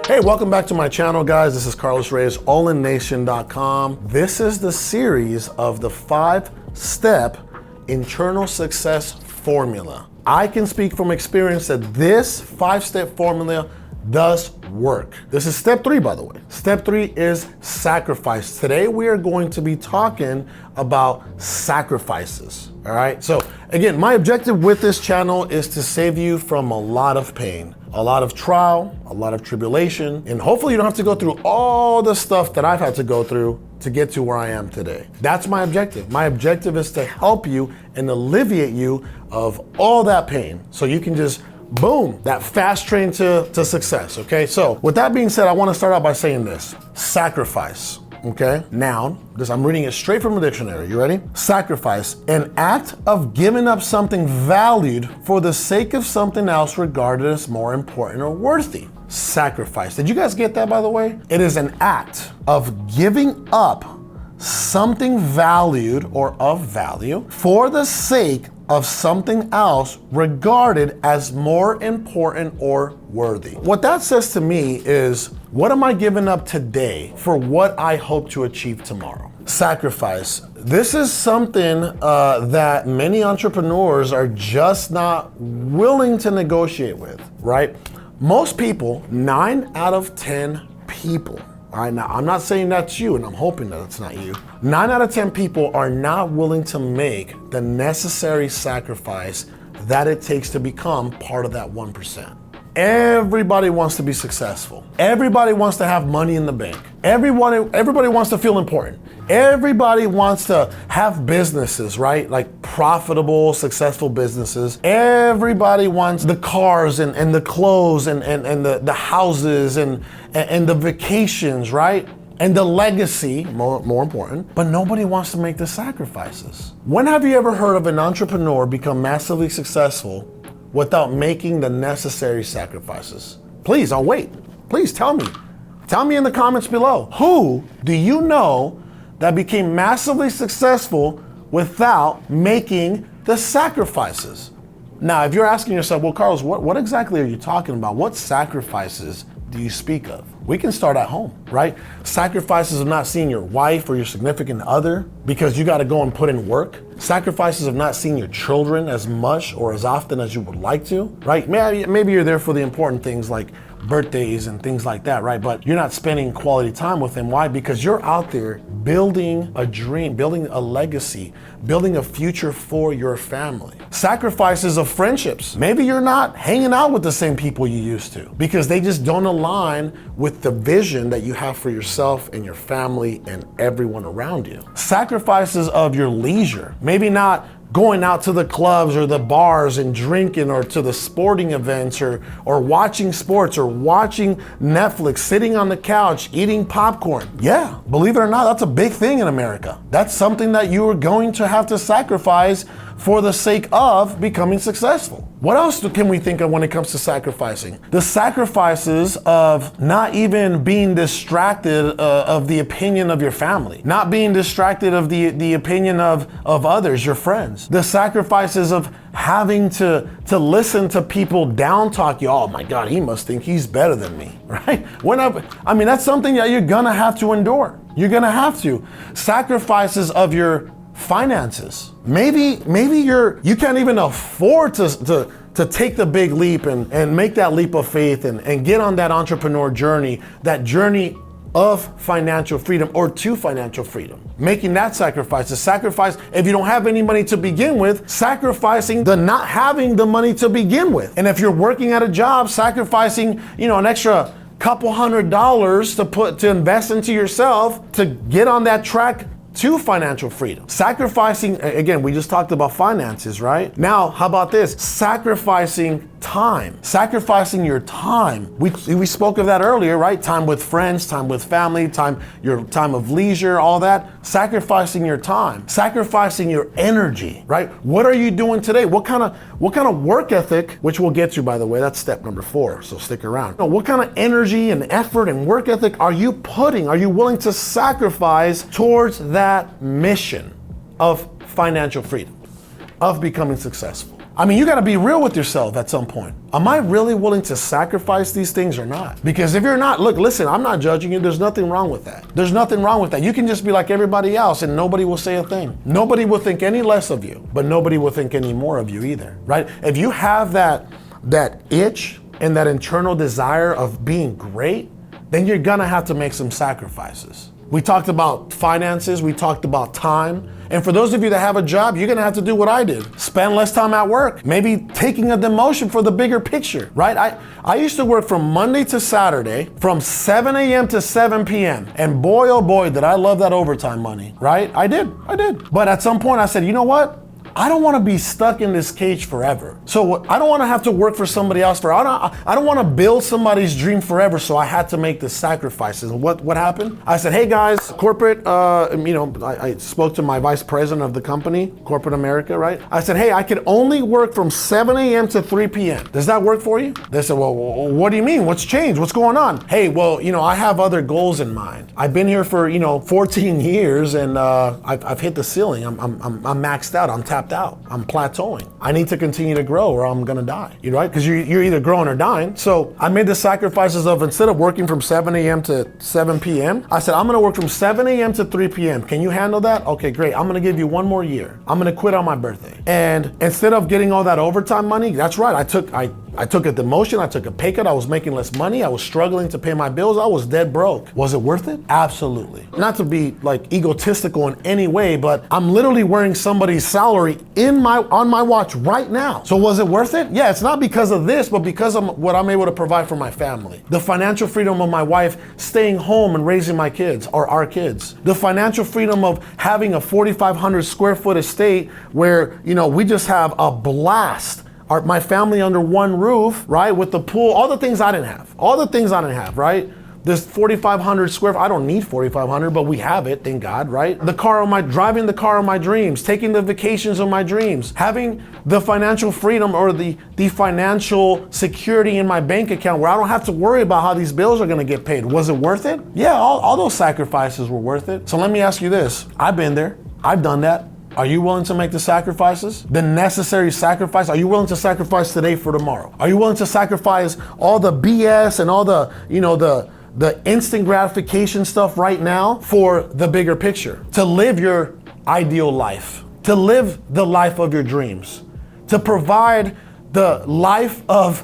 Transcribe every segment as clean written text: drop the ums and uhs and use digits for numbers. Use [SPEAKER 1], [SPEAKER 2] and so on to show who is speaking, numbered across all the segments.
[SPEAKER 1] Hey, welcome back to my channel, guys. This is Carlos Reyes, allinnation.com. This is the series of the 5-step internal success formula. I can speak from experience that this 5-step formula does work. This is step 3, by the way. Step 3 is sacrifice. Today we are going to be talking about sacrifices. All right. So again, my objective with this channel is to save you from a lot of pain, a lot of trial, a lot of tribulation, and hopefully you don't have to go through all the stuff that I've had to go through to get to where I am today. That's my objective. My objective is to help you and alleviate you of all that pain so you can just boom, that fast train to success, okay? So with that being said, I wanna start out by saying this, sacrifice, okay? Noun, I'm reading it straight from the dictionary, you ready? Sacrifice, an act of giving up something valued for the sake of something else regarded as more important or worthy. Sacrifice, did you guys get that, by the way? It is an act of giving up something valued or of value for the sake of something else regarded as more important or worthy. What that says to me is, what am I giving up today for what I hope to achieve tomorrow? Sacrifice. This is something that many entrepreneurs are just not willing to negotiate with, right? Most people, 9 out of 10 people, all right, now I'm not saying that's you, and I'm hoping that it's not you. 9 out of 10 people are not willing to make the necessary sacrifice that it takes to become part of that 1%. Everybody wants to be successful. Everybody wants to have money in the bank. Everybody wants to feel important. Everybody wants to have businesses, right? Like profitable, successful businesses. Everybody wants the cars and the clothes and the houses and the vacations, right? And the legacy, more important, but nobody wants to make the sacrifices. When have you ever heard of an entrepreneur become massively successful without making the necessary sacrifices? Please, I'll wait. Please tell me. Tell me in the comments below. Who do you know that became massively successful without making the sacrifices? Now, if you're asking yourself, well, Carlos, what exactly are you talking about? What sacrifices do you speak of? We can start at home, right? Sacrifices of not seeing your wife or your significant other because you got to go and put in work. Sacrifices of not seeing your children as much or as often as you would like to, right? Maybe you're there for the important things like birthdays and things like that, right? But you're not spending quality time with them. Why? Because you're out there building a dream, building a legacy, building a future for your family. Sacrifices of friendships. Maybe you're not hanging out with the same people you used to because they just don't align with the vision that you have for yourself and your family and everyone around you. Sacrifices of your leisure. Maybe not going out to the clubs or the bars and drinking or to the sporting events or watching sports or watching Netflix, sitting on the couch, eating popcorn. Yeah, believe it or not, that's a big thing in America. That's something that you are going to have to sacrifice for the sake of becoming successful. What else can we think of when it comes to sacrificing? The sacrifices of not even being distracted of the opinion of your family, not being distracted of the opinion of others, your friends. The sacrifices of having to listen to people down talk you. Oh my God, he must think he's better than me, right? That's something that you're gonna have to endure. You're gonna have to. Sacrifices of your finances. Maybe you can't even afford to take the big leap and make that leap of faith and get on that entrepreneur journey, that journey of financial freedom or to financial freedom. Making that sacrifice, the sacrifice if you don't have any money to begin with, sacrificing the not having the money to begin with. And if you're working at a job, sacrificing, an extra couple $100 to invest into yourself to get on that track to financial freedom. Sacrificing, again, we just talked about finances, right? Now, how about this? Sacrificing time. Sacrificing your time. We spoke of that earlier, right? Time with friends, time with family, your time of leisure, all that. Sacrificing your time. Sacrificing your energy, right? What are you doing today? What kind of work ethic, which we'll get to, by the way, that's step number 4, so stick around. What kind of energy and effort and work ethic are you willing to sacrifice towards that mission of financial freedom? of becoming successful. I mean, you gotta be real with yourself at some point. Am I really willing to sacrifice these things or not? Because if you're not, look, listen, I'm not judging you. There's nothing wrong with that. There's nothing wrong with that. You can just be like everybody else and nobody will say a thing. Nobody will think any less of you, but nobody will think any more of you either, right? If you have that itch and that internal desire of being great, then you're gonna have to make some sacrifices. We talked about finances, we talked about time. And for those of you that have a job, you're gonna have to do what I did. Spend less time at work, maybe taking a demotion for the bigger picture, right? I used to work from Monday to Saturday from 7 a.m. to 7 p.m. And boy, oh boy, did I love that overtime money, right? I did. But at some point I said, you know what? I don't want to be stuck in this cage forever. So I don't want to have to work for somebody else I don't want to build somebody's dream forever. So I had to make the sacrifices. And what happened? I said, hey guys, corporate, I spoke to my vice president of the company, corporate America, right? I said, hey, I could only work from 7 a.m. to 3 p.m. Does that work for you? They said, well, what do you mean? What's changed? What's going on? Hey, well, I have other goals in mind. I've been here for, 14 years and I've hit the ceiling. I'm maxed out. I'm tapped out. I'm plateauing. I need to continue to grow or I'm gonna die, right? Because you're either growing or dying. So I made the sacrifices of, instead of working from 7 a.m. to 7 p.m., I said, I'm gonna work from 7 a.m. to 3 p.m. Can you handle that? Okay, great. I'm gonna give you one more year. I'm gonna quit on my birthday. And instead of getting all that overtime money, that's right, I took a demotion, I took a pay cut, I was making less money, I was struggling to pay my bills, I was dead broke. Was it worth it? Absolutely. Not to be like egotistical in any way, but I'm literally wearing somebody's salary on my watch right now. So was it worth it? Yeah, it's not because of this, but because of what I'm able to provide for my family. The financial freedom of my wife staying home and raising my kids, or our kids. The financial freedom of having a 4,500 square foot estate where, we just have a blast. My family under one roof, right? With the pool, all the things I didn't have, right? This 4,500 square, I don't need 4,500, but we have it, thank God, right? Driving the car of my dreams, taking the vacations of my dreams, having the financial freedom or the financial security in my bank account where I don't have to worry about how these bills are gonna get paid. Was it worth it? Yeah, all those sacrifices were worth it. So let me ask you this. I've been there, I've done that. Are you willing to make the sacrifices? The necessary sacrifice? Are you willing to sacrifice today for tomorrow? Are you willing to sacrifice all the BS and all the instant gratification stuff right now for the bigger picture? To live your ideal life, to live the life of your dreams, to provide the life of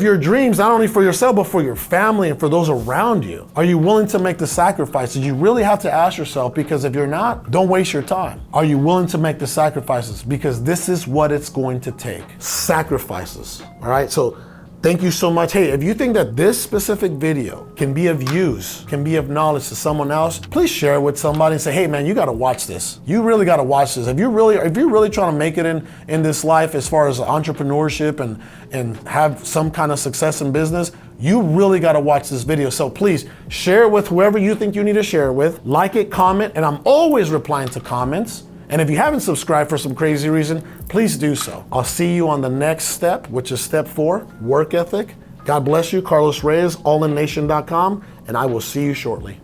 [SPEAKER 1] your dreams, not only for yourself, but for your family and for those around you. Are you willing to make the sacrifices? You really have to ask yourself, because if you're not, don't waste your time. Are you willing to make the sacrifices? Because this is what it's going to take. Sacrifices, all right? So thank you so much. Hey, if you think that this specific video can be of use, can be of knowledge to someone else, please share it with somebody and say, hey man, you gotta watch this. You really gotta watch this. If you're really trying to make it in this life as far as entrepreneurship and have some kind of success in business, you really gotta watch this video. So please share it with whoever you think you need to share it with. Like it, comment, and I'm always replying to comments. And if you haven't subscribed for some crazy reason, please do so. I'll see you on the next step, which is step 4, work ethic. God bless you, Carlos Reyes, allinnation.com, and I will see you shortly.